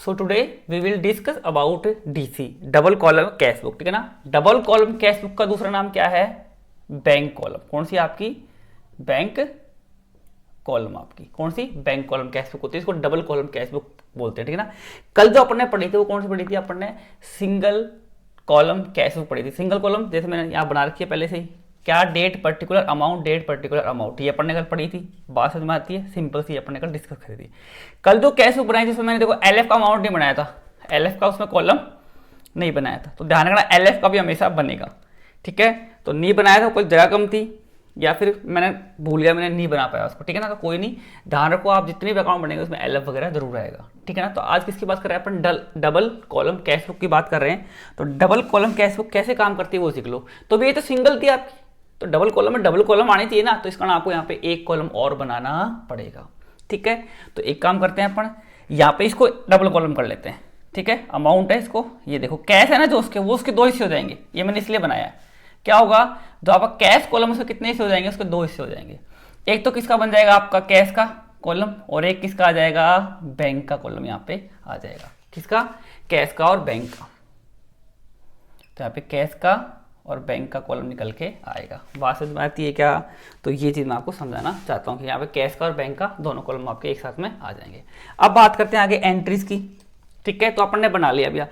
So today we will discuss about DC, double column cash book. ठीक है ना। Double column cash book का दूसरा नाम क्या है? Bank column. कौन सी आपकी? Bank column. आपकी कौन सी? बैंक कॉलम कैश बुक होती है, इसको डबल कॉलम कैश बुक बोलते हैं। ठीक है ना। कल जो अपन ने पढ़ी थी वो कौन सी पढ़ी थी? अपन ने सिंगल कॉलम कैश बुक पढ़ी थी। सिंगल कॉलम जैसे मैंने यहाँ बना रखी है पहले से ही, क्या? Date particular amount, date particular amount, ये अपन ने कल पढ़ी थी। बात समझ में आती है? सिंपल सी अपन ने कल डिस्कस करी थी। कल जो कैश बुक बनाई थी उसमें मैंने देखो एलएफ का अमाउंट नहीं बनाया था, एलएफ का उसमें कॉलम नहीं बनाया था, तो ध्यान रखना एलएफ का भी हमेशा बनेगा। ठीक है। तो नहीं बनाया था, कोई जगह कम थी या फिर मैंने भूल गया, मैंने नहीं बना पाया उसको। ठीक है ना। तो कोई नहीं, ध्यान रखो आप जितने भी अकाउंट बनेंगे उसमें एलएफ वगैरह जरूर आएगा। ठीक है ना। तो आज किसकी बात कर रहे हैं अपन? डबल कॉलम कैश बुक की बात कर रहे हैं। तो डबल कॉलम कैश बुक कैसे काम करती है वो सीख लो। तो भी ये तो सिंगल थी आपकी, तो डबल कॉलम में डबल कॉलम आनी चाहिए ना, तो इसका आपको यहाँ पे एक कॉलम और बनाना पड़ेगा। ठीक है। तो एक काम करते हैं अपन, यहाँ पे इसको डबल कॉलम कर लेते हैं। ठीक है। अमाउंट है इसको, ये देखो कैश है ना जो उसके, वो उसके दो हिस्से हो जाएंगे। ये मैंने इसलिए बनाया है। क्या होगा? जो आपका कैश कॉलम उसके कितने हिस्से हो जाएंगे? उसके दो हिस्से हो जाएंगे। एक तो किसका बन जाएगा? आपका कैश का कॉलम, और एक किसका आ जाएगा? बैंक का कॉलम यहाँ पे आ जाएगा। किसका? कैश का और बैंक का। तो यहाँ पे कैश का और बैंक का कॉलम निकल के आएगा। बात समझ में आती है क्या? तो ये चीज़ मैं आपको समझाना चाहता हूँ कि यहाँ पे कैश का और बैंक का दोनों कॉलम आपके एक साथ में आ जाएंगे। अब बात करते हैं आगे एंट्रीज की। ठीक है। तो अपन ने बना लिया भैया,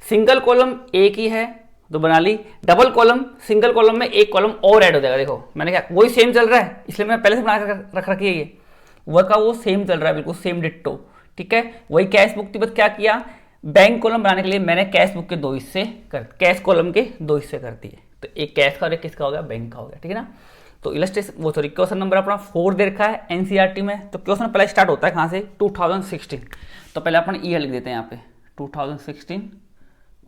सिंगल कॉलम एक ही है तो बना ली। डबल कॉलम, सिंगल कॉलम में एक कॉलम और ऐड हो जाएगा। देखो मैंने क्या, वही सेम चल रहा है इसलिए मैं पहले से बना कर रख रखी है, ये वह का वो सेम चल रहा है, बिल्कुल सेम डिट्टो। ठीक है। वही कैश बुक थी, बस क्या किया, बैंक कॉलम बनाने के लिए मैंने कैश बुक के दो हिस्से कर, कैश कॉलम के दो हिस्से कर दिए। तो एक कैश का और एक किसका हो गया? बैंक का हो गया। ठीक है ना। तो इलस्ट्रेशन वो सॉरी क्वेश्चन नंबर अपना 4 दे रखा है एनसीईआरटी में। तो क्वेश्चन पहले स्टार्ट होता है कहाँ से? 2016। तो पहले अपन ईयर लिख देते हैं यहाँ पे 2016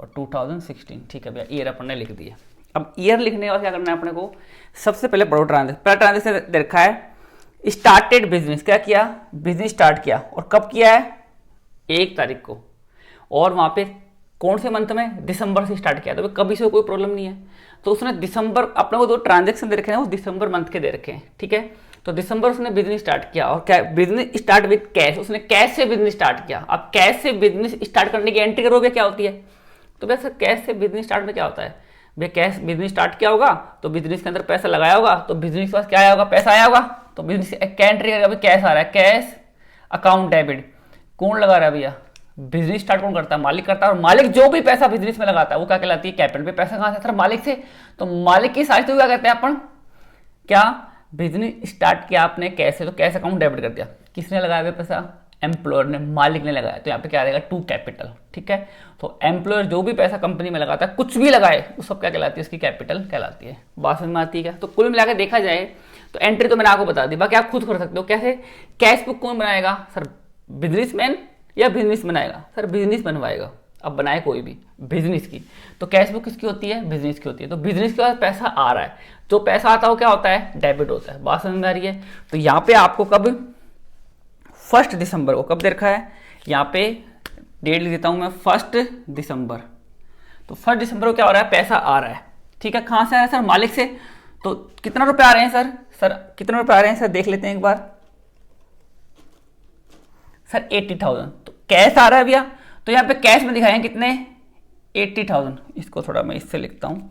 और 2016। ठीक है भैया, ईयर अपन ने लिख दिया। अब ईयर लिखने के बाद क्या करना है अपने को? सबसे पहले पढ़ो ट्रांजेक्शन। पहला ट्रांजेक्शन दे रखा है स्टार्टेड बिजनेस। क्या किया? बिजनेस स्टार्ट किया। और कब किया है? 1 तारीख को। और वहां पे कौन से मंथ में? दिसंबर से स्टार्ट किया। तो कभी से कोई प्रॉब्लम नहीं है। तो उसने दिसंबर, अपने को जो ट्रांजेक्शन दे रखे हैं वो दिसंबर मंथ के दे रखे हैं। ठीक है। तो दिसंबर उसने बिजनेस स्टार्ट किया, और क्या? Business start with cash. उसने कैश से बिजनेस स्टार्ट किया। अब कैश से बिजनेस स्टार्ट करने की एंट्री करोगे, क्या होती है? तो भैया सर कैश से बिजनेस स्टार्ट में क्या होता है? भैया कैश बिजनेस स्टार्ट किया होगा तो बिजनेस के अंदर पैसा लगाया होगा, तो बिजनेस के पास क्या आया होगा? पैसा आया होगा। तो बिजनेस क्या एंट्री करेगा? कैश आ रहा है, कैश अकाउंट डेबिट। कौन लगा रहा है भैया? बिजनेस स्टार्ट कौन करता है? मालिक करता है। और मालिक जो भी पैसा बिजनेस में लगाता है वो क्या कहलाती है? कैपिटल। पे पैसा कहां से? सर मालिक से। तो मालिक की साइड से क्या कहते हैं अपन? क्या? बिजनेस स्टार्ट किया आपने कैसे, तो कैश अकाउंट डेबिट कर दिया। किसने लगाया हुआ पैसा? एम्प्लॉयर ने, मालिक ने लगाया। तो यहाँ पे क्या रहेगा? To capital. ठीक है। तो एम्प्लॉयर जो भी पैसा कंपनी में लगाता है, कुछ भी लगाए, वो सब क्या कहलाती है? उसकी कैपिटल कहलाती है। बात समझ में आती है क्या? तो कुल मिलाकर देखा जाए तो एंट्री तो मैंने आपको बता दी, बाकी आप खुद कर सकते हो। कैसे? कैश बुक कौन बनाएगा? सर बिजनेसमैन या बिजनेस बनाएगा? सर बिजनेस बनवाएगा। अब बनाए कोई भी बिजनेस की, तो कैश बुक किसकी होती है? बिजनेस की होती है। तो बिजनेस के पास पैसा आ रहा है, जो पैसा आता है वो क्या होता है? डेबिट होता है। बात समझ में आ रही है? तो यहाँ पे आपको कब? 1 दिसंबर को। कब दे रखा है? यहाँ पे डेट लिख देता हूँ मैं, 1 दिसंबर। तो 1 दिसंबर को क्या हो रहा है? पैसा आ रहा है। ठीक है। कहाँ से आ रहा है? सर मालिक से। तो कितना रुपए आ रहे हैं सर? सर कितने रुपए आ रहे हैं सर? देख लेते हैं एक बार। सर 80,000। तो कैश आ रहा है भैया, तो यहाँ पे कैश में दिखाएंगे कितने? 80,000। इसको थोड़ा मैं इससे लिखता हूँ।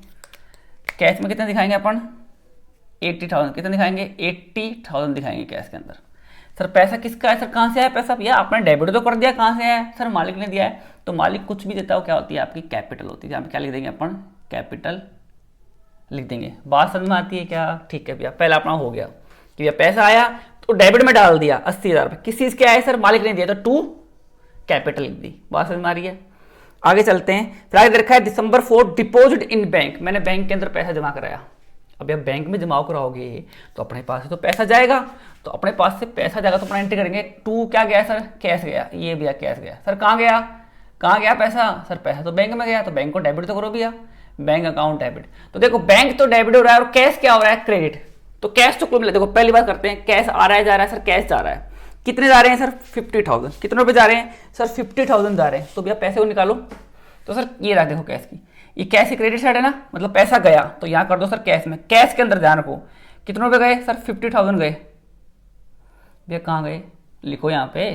कैश में कितने दिखाएंगे अपन? 80,000। कितने दिखाएंगे? 80,000 दिखाएंगे कैश के अंदर। सर पैसा किसका है? सर कहाँ से आया पैसा? भैया आपने डेबिट तो कर दिया, कहाँ से आया? सर मालिक ने दिया है। तो मालिक कुछ भी देता है वो क्या होती है? आपकी कैपिटल होती है। यहाँ पे क्या लिख देंगे अपन? कैपिटल लिख देंगे। बात समझ में आती है क्या? ठीक है भैया, पहला अपना हो गया कि भैया पैसा आया तो डेबिट में डाल दिया 80,000 रुपये। किस चीज़ के आए? सर मालिक ने दिया, तो टू कैपिटल लिख दी। बात समझ में आ रही है? आगे चलते हैं। फिर आगे रखा है दिसंबर 4 डिपॉजिट इन बैंक। मैंने बैंक के अंदर पैसा जमा कराया। अब जब बैंक में जमा कराओगे तो अपने पास से तो पैसा जाएगा, तो अपने पास से पैसा जाएगा तो अपना एंट्री करेंगे। टू क्या गया सर? कैश गया। ये भैया कैश गया। सर कहाँ गया? कहाँ गया पैसा? सर पैसा तो बैंक में गया, तो बैंक को डेबिट तो करो भैया, बैंक अकाउंट डेबिट। तो देखो बैंक तो डेबिट हो रहा है और कैश क्या हो रहा है? क्रेडिट। तो कैश तो कुल मिला, देखो पहली बात करते हैं, कैश आ रहा है जा रहा है? सर कैश जा रहा है। कितने जा रहे हैं सर? 50,000। कितने रुपए जा रहे हैं सर? 50,000 जा रहे हैं। तो भैया पैसे को निकालो। तो सर ये रहा देखो कैश की, ये कैश की क्रेडिट साइड है ना, मतलब पैसा गया, तो यहाँ कर दो सर कैश में। कैश के अंदर ध्यान रखो कितने रुपए गए? सर 50,000 गए। भैया कहाँ गए? लिखो यहाँ पे।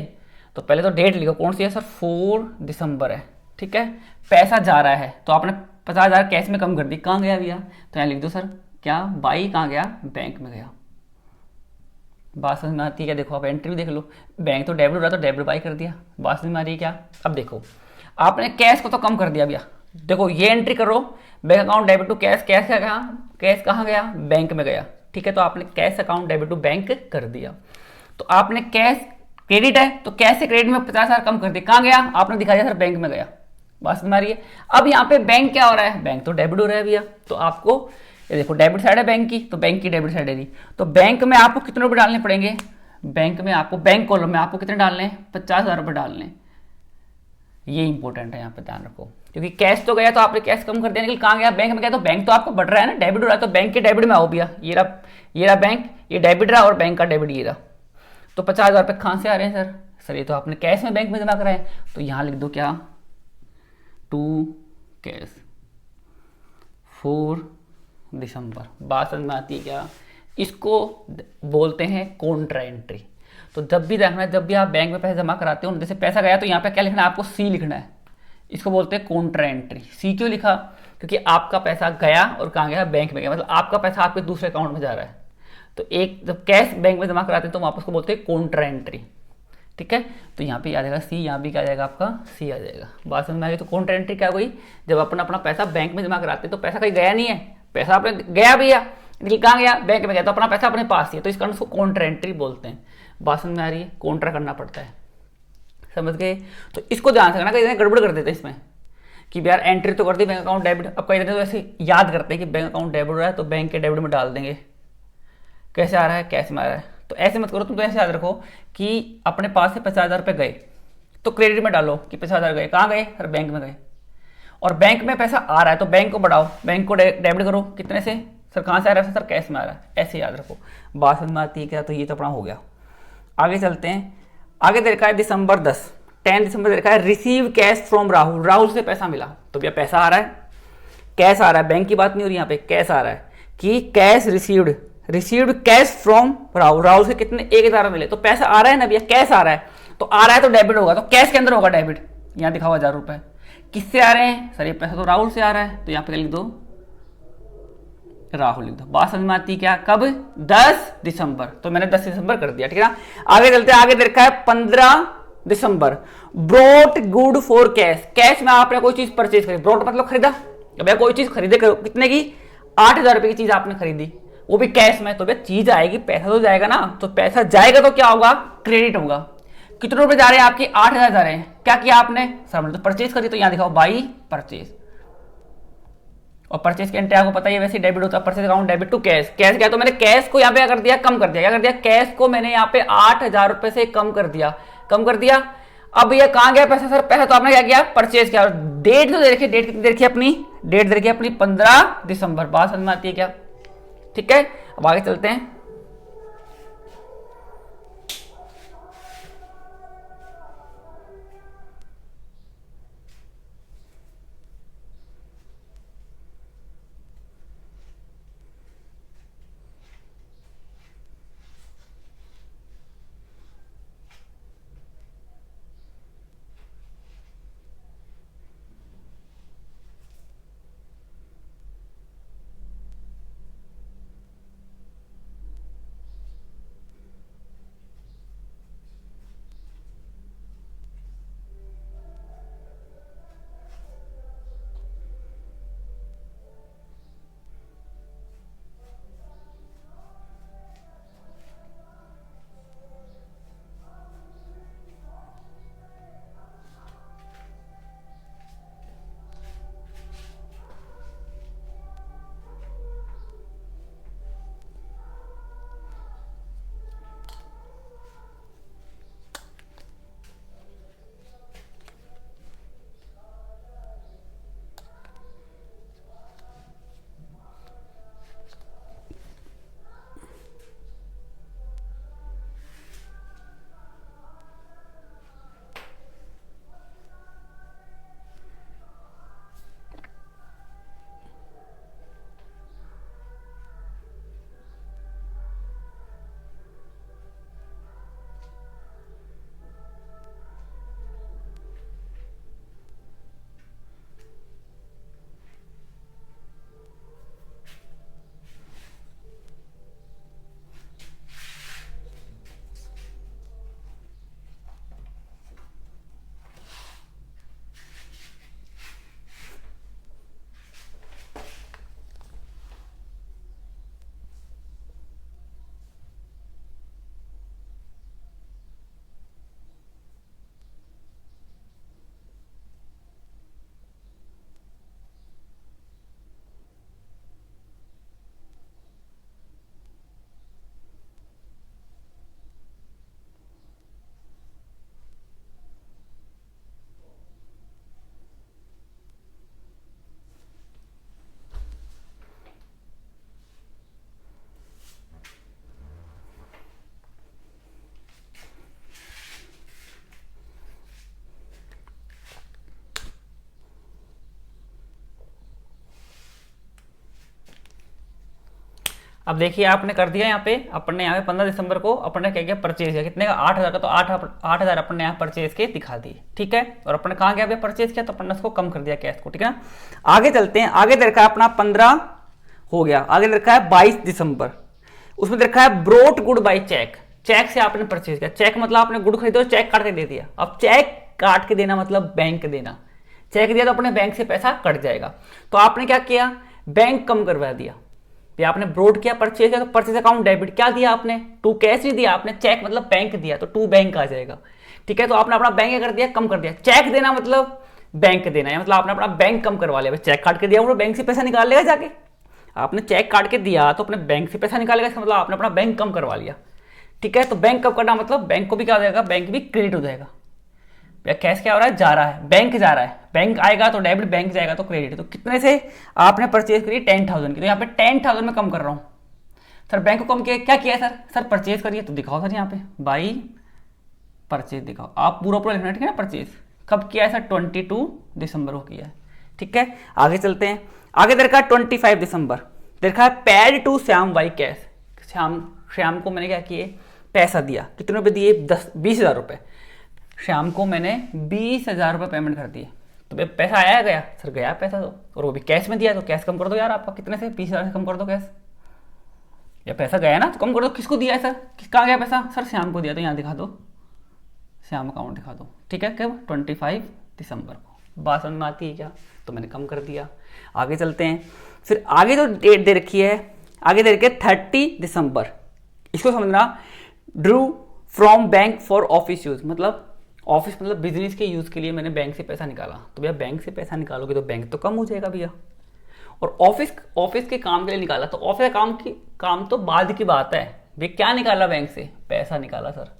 तो पहले तो डेट लिखो, कौन सी है सर, 4 दिसंबर है, ठीक है। पैसा जा रहा है तो आपने 50,000 कैश में कम कर दी, कहाँ गया भैया, तो यहाँ लिख दो सर क्या, बाई कहाँ गया, बैंक में गया। बात समझ में आती है क्या, देखो आप एंट्री भी देख लो, बैंक तो डेबिट हो रहा तो डेबिट बाई कर दिया, बात समझ में आ रही है क्या। अब देखो आपने कैश को तो कम कर दिया भैया, देखो ये एंट्री करो, bank account debit to cash, cash क्या कहा, कैश कहाँ गया, बैंक में गया, ठीक है। तो आपने cash account debit to bank कर दिया। तो आपने कैश क्रेडिट है तो कैश से क्रेडिट में 50,000 कम कर दिया, कहाँ गया, आपने दिखाया सर बैंक में गया, बात समझ में आ रही है। अब यहाँ पे बैंक क्या हो रहा है, बैंक तो डेबिट हो रहा है भैया, तो आपको ये देखो डेबिट साइड है बैंक की, तो बैंक की डेबिट साइड है दी, तो बैंक में आपको कितने रुपए डालने पड़ेंगे, बैंक में आपको, बैंक कॉलम में आपको कितने डालने हैं, 50,000 रुपये डालने। ये इंपॉर्टेंट है, यहाँ पे ध्यान रखो, क्योंकि कैश तो गया तो आपने कैश कम कर दिया, लेकिन कहाँ गया, बैंक में गया, तो बैंक तो आपको बढ़ रहा है ना, डेबिट हो रहा है, तो बैंक के डेबिट में आओ भैया, ये रहा बैंक, ये डेबिट रहा और बैंक का डेबिट ये रहा। तो 50,000 रुपये कहाँ से आ रहे हैं सर ये तो आपने कैश में बैंक में जमा कराए, तो यहाँ लिख दो क्या, टू कैश 4 दिसंबर। बात समझ में आती है क्या, इसको बोलते हैं कॉन्ट्रा एंट्री। तो जब भी देखना है, जब भी आप बैंक में पैसे जमा कराते हो, जैसे पैसा गया तो यहाँ पे क्या लिखना है आपको, सी लिखना है, इसको बोलते हैं कॉन्ट्रा एंट्री। सी क्यों लिखा, क्योंकि आपका पैसा गया और कहाँ गया, बैंक में गया, मतलब आपका पैसा आपके दूसरे अकाउंट में जा रहा है। तो एक जब कैश बैंक में जमा कराते हैं तो वापस को बोलते हैं कॉन्ट्रा एंट्री, ठीक है। तो यहाँ पे आ जाएगा सी, यहाँ भी क्या आ जाएगा आपका, सी आ जाएगा। बात समझ में आ गई। तो कॉन्ट्रा एंट्री क्या हुई, जब अपन अपना पैसा बैंक में जमा कराते हैं तो पैसा कहीं गया नहीं है, पैसा आपने गया भैया, लेकिन कहाँ गया, बैंक में गया, तो अपना पैसा अपने पास ही है, तो इस कारण उसको कॉन्ट्रा एंट्री बोलते हैं। बात समझ में आ रही है, कॉन्ट्रा करना पड़ता है, समझ गए। तो इसको ध्यान से करना, कहीं गड़बड़ कर देते हैं इसमें कि यार एंट्री तो कर दी बैंक अकाउंट डेबिट, अब कहीं तो ऐसे याद करते हैं कि बैंक अकाउंट डेबिट हो रहा है तो बैंक के डेबिट में डाल देंगे, कैसे आ रहा है, कैश में आ रहा है। तो ऐसे मत करो, तुम तो ऐसे याद रखो कि अपने पास से 50,000 रुपये गए तो क्रेडिट में डालो कि 50,000 गए, कहाँ गए सर, बैंक में गए, और बैंक में पैसा आ रहा है तो बैंक को बढ़ाओ, बैंक को डेबिट करो, कितने से सर, कहाँ से आ रहा है सर, कैश में आ रहा है, ऐसे याद रखो। बात समझ में आती है क्या। तो ये तो अपना हो गया, आगे चलते हैं। आगे दे रखा है दिसंबर 10 दिसंबर दे रखा है, receive cash from Rahul, Rahul से पैसा मिला, तो भैया पैसा आ रहा है, कैश आ रहा है, बैंक की बात नहीं हो रही यहाँ पे, कैश आ रहा है कि cash received cash from Rahul, Rahul से कितने 1,000 मिले, तो पैसा आ रहा है ना भैया, कैश आ रहा है, तो आ रहा है तो डेबिट होगा, तो कैश के अंदर होगा डेबिट, यहाँ दिखा हुआ 1,000 रुपये, किससे आ रहे हैं सर, ये पैसा तो राहुल से आ रहा है, तो यहाँ पे लिख दो राहुल लिख दो। बात समझ में आती है क्या, कब, 10 दिसंबर, तो मैंने 10 दिसंबर कर दिया, ठीक है ना। आगे चलते हैं, आगे देखा है 15 दिसंबर, brought good for cash, cash में आपने कोई चीज परचेज करी, ब्रोट मतलब खरीदा, भैया कोई चीज खरीदे, कितने की, 8,000 रुपए की चीज आपने खरीदी, वो भी कैश में, तो भैया चीज आएगी, पैसा तो जाएगा ना, तो पैसा जाएगा तो क्या होगा, क्रेडिट होगा। कितने रुपए जा रहे हैं आपके, 8,000 जा रहे हैं, क्या किया आपने सर, मतलब परचेज करी, तो यहां दिखाओ बाई परचेज, और परचेज के एंट्री आपको पता ही वैसे डेबिट होता है, purchase account debit to cash, cash गया तो मैंने कैश को यहाँ पे क्या कर दिया, कम कर दिया, क्या कर दिया, कैश को मैंने यहाँ पे 8,000 रुपए से कम कर दिया। अब ये कहाँ गया पैसा सर, पैसा तो आपने क्या किया, परचेज किया, और डेट तो देखिए, डेट कितनी देखिए अपनी, डेट देखिए अपनी 15 दिसंबर। बात समझ में आती है क्या, ठीक है। अब आगे चलते हैं, अब देखिए आपने कर दिया यहाँ पे, अपने यहाँ पे 15 दिसंबर को अपने क्या किया, परचेज किया, कितने का 8,000 का, तो 8,000 अपने यहाँ परचेज के दिखा दिए, ठीक है। और अपने कहाँ गया भैया, परचेज किया, तो अपन ने उसको कम कर दिया कैश को, ठीक है ना। आगे चलते हैं, आगे देखा है अपना 15 हो गया, आगे देखा है 22 दिसंबर, उसमें देखा है brought good by cheque, cheque से आपने परचेज किया, चेक मतलब आपने गुड खरीदो, चेक काट के दे दिया। अब चेक काट के देना मतलब बैंक देना, चेक दिया तो अपने बैंक से पैसा कट जाएगा, तो आपने क्या किया, बैंक कम करवा दिया, या आपने ब्रोड किया, परचेज किया, तो परचेज अकाउंट डेबिट क्या दिया आपने, टू कैश नहीं दिया आपने, चेक मतलब बैंक दिया, तो टू बैंक आ जाएगा, ठीक है। तो आपने अपना बैंक कर दिया, कम कर दिया, चेक देना मतलब बैंक देना है, मतलब आपने अपना बैंक कम करवा लिया, चेक काट के दिया वो बैंक से पैसा निकाल लेगा जाके, आपने चेक काट के दिया तो अपने बैंक से पैसा निकालेगा, इसका मतलब आपने अपना बैंक कम करवा लिया, ठीक है। तो बैंक कम करना मतलब बैंक को भी क्या हो जाएगा, बैंक भी क्रेडिट हो जाएगा। कैश क्या हो रहा है, जा रहा है, बैंक जा रहा है, बैंक आएगा तो डेबिट, बैंक जाएगा तो क्रेडिट। तो कितने से आपने परचेज करी, 10,000 की, तो यहाँ पे 10,000 में कम कर रहा हूँ सर, बैंक को कम किया, क्या किया है सर परचेज करिए, तो दिखाओ सर यहाँ पे बाई परचेज दिखाओ, आप पूरा लिखना, ठीक है ना। परचेज कब किया है सर, 22 दिसंबर को किया है, ठीक है। आगे चलते हैं, आगे देखा 25 दिसंबर, देखा है paid to Shyam by cash, Shyam को मैंने क्या किए, पैसा दिया, कितने रुपए दिए, 20,000 रुपये, शाम को मैंने 20,000 रुपये पेमेंट कर दिए, तो भाई पैसा आया गया सर, गया पैसा तो, और वो भी कैश में दिया, तो कैश कम कर दो यार आपका, कितने से, 20,000 से कम कर दो कैश, या पैसा गया ना तो कम कर दो। किसको दिया है सर, कहाँ गया पैसा सर, श्याम को दिया, तो यहाँ दिखा दो, श्याम अकाउंट दिखा दो, ठीक है। कब, 25 दिसंबर को, बात समझ में आती है क्या, तो मैंने कम कर दिया। आगे चलते हैं, फिर आगे जो डेट दे रखी है, आगे दे रखी है 30 दिसंबर, इसको समझना, Drew from bank for office use, मतलब ऑफिस मतलब बिजनेस के यूज के लिए मैंने बैंक से पैसा निकाला, तो भैया बैंक से पैसा निकालोगे तो बैंक तो कम हो जाएगा भैया, और ऑफिस के काम के लिए निकाला, तो ऑफिस का काम तो बाद की बात है, भैया क्या निकाला बैंक से, पैसा निकाला सर,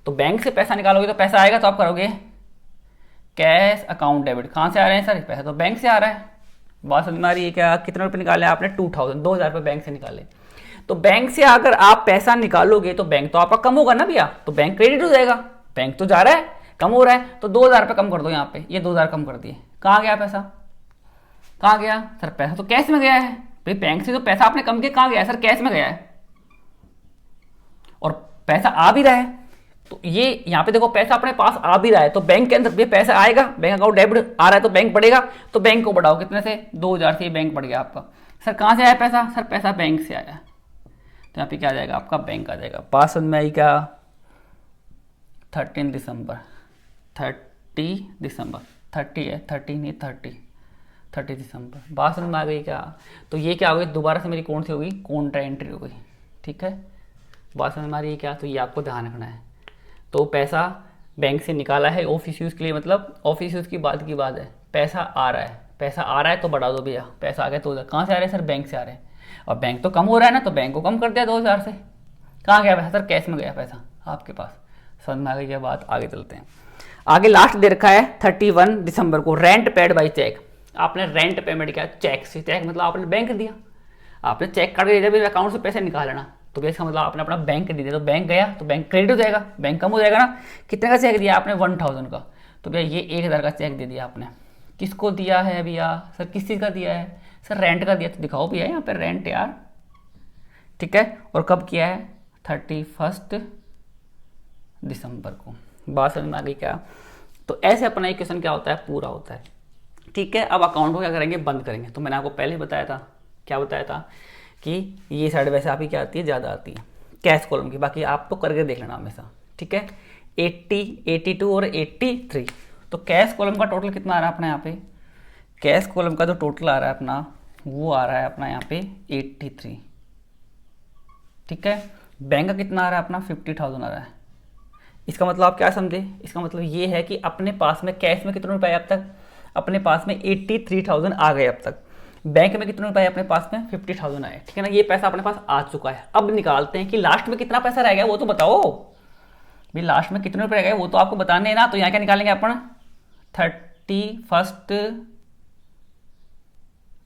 तो बैंक से पैसा निकालोगे तो पैसा आएगा, तो आप करोगे कैश अकाउंट डेबिट, कहाँ से आ रहे हैं सर, पैसा तो बैंक से आ रहा है, बात समझ में आ रही है क्या। कितने रुपये निकाले आपने, 2,000 रुपये बैंक से निकाले, तो बैंक से अगर आप पैसा निकालोगे तो बैंक तो आपका कम होगा ना भैया, तो बैंक क्रेडिट हो जाएगा, बैंक तो जा रहा है, कम हो रहा है, तो 2,000 रुपये कम कर दो यहाँ पे, ये 2,000 कम कर दिए, कहाँ गया पैसा, कहाँ गया सर, पैसा तो कैश में गया है भाई, बैंक से तो पैसा आपने कम किया, कहाँ गया सर, कैश में गया है, और पैसा आ भी रहा है, तो ये यहाँ पे देखो पैसा अपने पास आ भी रहा है, तो बैंक के अंदर ये पैसा आएगा, बैंक अकाउंट डेबिट आ रहा है तो बैंक बढ़ेगा, तो बैंक को बढ़ाओ, कितने से, 2,000 से बैंक बढ़ गया आपका। सर कहाँ से आया पैसा, सर पैसा बैंक से आया, तो यहाँ पे क्या आ जाएगा आपका, बैंक आ जाएगा। बात समझ में आई क्या, 13 दिसंबर, 30 दिसंबर, 30 है, 30 नहीं 30 दिसंबर, बात समझ में आ गई क्या। तो ये क्या हो गई, दोबारा से मेरी कौन सी हो गई, कॉन्ट्रा एंट्री हो गई, ठीक है। बात समझ में आ रही है क्या, तो ये आपको ध्यान रखना है। तो पैसा बैंक से निकाला है ऑफिस यूज़ के लिए, मतलब ऑफिस यूज़ की बात है, पैसा आ रहा है तो बढ़ा दो भैया, पैसा आ गया, तो कहाँ से आ रहे हैं सर, बैंक से आ रहे हैं, और बैंक तो कम हो रहा है ना, तो बैंक को कम कर दिया 2,000 से, कहाँ गया पैसा सर, कैश में गया पैसा आपके पास। समझ में आ गई क्या बात। आगे चलते हैं, आगे लास्ट दे रखा है 31 दिसंबर को, रेंट पेड बाई चेक, आपने रेंट पेमेंट किया चेक से, चेक मतलब आपने बैंक दिया, आपने चेक काट के दिया, मेरे अकाउंट से पैसे निकाल लेना, तो भैया इसका मतलब आपने अपना बैंक दे दिया, तो बैंक गया तो बैंक क्रेडिट हो जाएगा, बैंक कम हो जाएगा ना। कितने का चेक दिया आपने, 1,000 का, तो भैया ये 1,000 का चेक दे दिया आपने, किसको दिया है भैया सर, किस चीज़ का दिया है सर, रेंट का दिया, तो दिखाओ भैया यहाँ पे रेंट यार, ठीक है। और कब किया है, 31 दिसंबर को, बात समझ में आ गई क्या। तो ऐसे अपना इक्वेशन क्या होता है, पूरा होता है, ठीक है। अब अकाउंट को क्या करेंगे, बंद करेंगे। तो मैंने आपको पहले बताया था, क्या बताया था कि ये साइड वैसे आपकी क्या आती है, ज़्यादा आती है कैश कॉलम की, बाकी आप तो करके देख लेना हमेशा, ठीक है। 80, 82 और 83, तो कैश कॉलम का टोटल कितना आ रहा है अपना यहाँ पे, कैश कॉलम का जो टोटल आ रहा है अपना, वो आ रहा है अपना यहाँ पे 83, ठीक है। बैंक का कितना आ रहा है अपना, 50,000 आ रहा है। इसका मतलब आप क्या समझे, इसका मतलब ये है कि अपने पास में कैश में कितने रुपए अब तक, अपने पास में 83,000 आ गए अब तक, बैंक में कितने रुपए अपने पास में 50,000 आए, ठीक है ना। ये पैसा अपने पास आ चुका है। अब निकालते हैं कि लास्ट में कितना पैसा रह गया, वो तो बताओ भाई, लास्ट में कितने रुपए रह गए वो तो आपको बताने हैं ना। तो यहाँ क्या निकालेंगे अपन, 31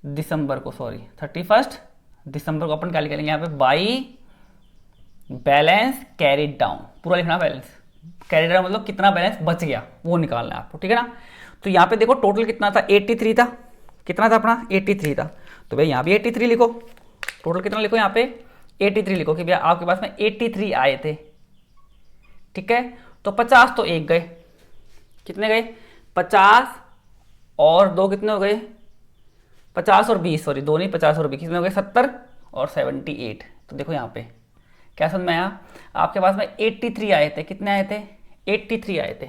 दिसंबर को, सॉरी 31 दिसंबर को अपन क्या निकालेंगे यहाँ पे, बाई बैलेंस कैरिड डाउन, पूरा लिखना बैलेंस कैरिड डाउन, मतलब कितना बैलेंस बच गया वो निकालना है आपको, ठीक है ना। तो यहाँ पे देखो टोटल कितना था, 83 था, कितना था अपना 83 था, तो भाई यहाँ भी 83 लिखो, टोटल कितना लिखो यहाँ पे 83 लिखो कि भैया आपके पास में 83 आए थे, ठीक है। तो 50 तो एक गए, कितने गए 50 और 2 कितने हो गए 50 और 20, सॉरी 2 नहीं 50 और 20 कितने हो गए 70 और 78। तो देखो यहाँ पे क्या समझ में आया, आपके पास में 83 आए थे, कितने आए थे 83 आए थे।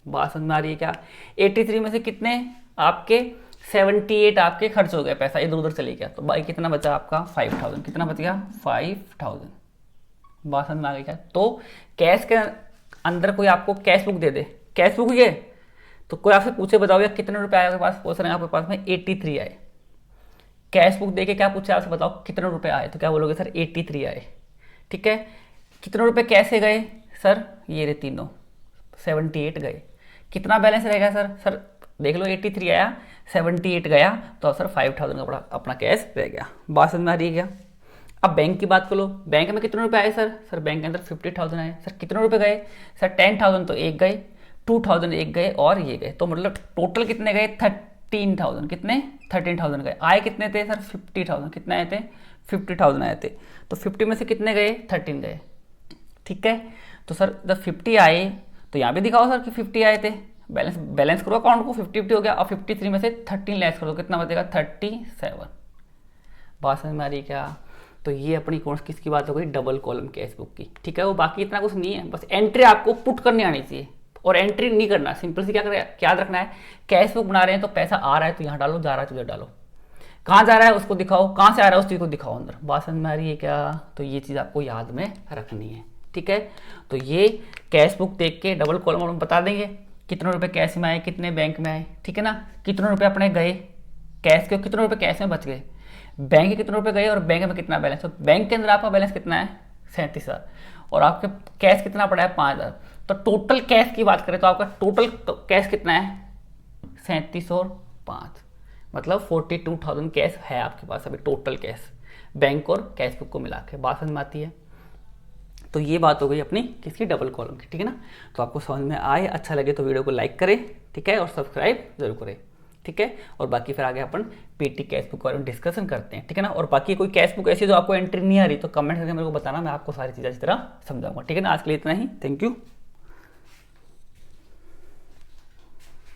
बात समझ में आ रही है क्या, 83 में से कितने आपके 78 आपके खर्च हो गए, पैसा इधर उधर चले गया, तो बाकी कितना बचा आपका 5000, कितना बच गया 5000। बात समझ में आ गई क्या। तो कैश के अंदर कोई आपको कैश बुक दे दे, कैश बुक ये, तो कोई आपसे पूछे बताओ यार कितने रुपए आए आपके पास, बोल रहे हैं आपके पास में 83 आए, कैश बुक देके क्या पूछे आपसे बताओ कितने रुपए आए, तो क्या बोलोगे सर 83 आए, ठीक है। कितने रुपए कैसे गए सर, ये रे तीनों 78 गए, कितना बैलेंस रहेगा सर देख लो 83 आया 78 गया, तो सर 5000 का अपना कैश रह गया। बात समझ में आ रही है क्या। अब बैंक की बात करो, बैंक में कितने रुपए आए सर बैंक के अंदर 50,000 आए, सर कितने रुपए गए सर 10,000 तो एक गए, 2,000 एक गए और ये गए, तो मतलब टोटल कितने गए 13,000, कितने 13,000 गए। आए कितने थे सर 50,000, कितने आए थे 50,000 आए थे, तो 50 में से कितने गए 13 गए, ठीक है। तो सर जब 50 आए तो यहाँ भी दिखाओ सर कि 50 आए थे, बैलेंस करो अकाउंट को, 50 हो गया, और 53 में से 13 लेस कर दो, कितना बचेगा 37। बात समझ में आ रही है क्या। तो ये अपनी कौन किसकी बात हो गई, डबल कॉलम कैश बुक की, ठीक है। वो बाकी इतना कुछ नहीं है, बस एंट्री आपको पुट करनी आनी चाहिए, और एंट्री नहीं करना, सिंपल से क्या याद रखना है, कैश बुक बना रहे हैं तो पैसा आ रहा है तो यहाँ डालो, जा रहा है तो उधर डालो, कहाँ जा रहा है उसको दिखाओ, कहाँ से आ रहा है उस चीज़ को दिखाओ अंदर। बात समझ में आ रही है क्या। तो ये चीज़ आपको याद में रखनी है, ठीक है। तो ये कैश बुक देख के डबल कॉलम हम बता देंगे कितने रुपए कैश में आए, कितने बैंक में आए, ठीक है ना, कितने रुपए अपने गए कैश के, कितने रुपए कैश में बच गए, बैंक के कितने रुपए गए और बैंक में कितना बैलेंस। तो बैंक के अंदर आपका बैलेंस कितना है 37,000 और आपके कैश कितना पड़ा है 5,000। तो टोटल कैश की बात करें तो आपका टोटल कैश कितना है 37 और 5, मतलब 42,000 कैश है आपके पास अभी, टोटल कैश बैंक और कैश बुक को मिला के। बात समझ में आती है। तो ये बात हो गई अपनी किसकी, डबल कॉलम की, ठीक है ना। तो आपको समझ में आए, अच्छा लगे तो वीडियो को लाइक करें, ठीक है, और सब्सक्राइब जरूर करें, ठीक है। और बाकी फिर आगे अपन पीटी कैश बुक के बारे में डिस्कशन करते हैं, ठीक है ना। और बाकी कोई कैश बुक ऐसी जो आपको एंट्री नहीं आ रही तो कमेंट करके मेरे को बताना, मैं आपको सारी चीज़ें इस तरह समझाऊंगा, ठीक है ना। आज के लिए इतना ही, थैंक यू।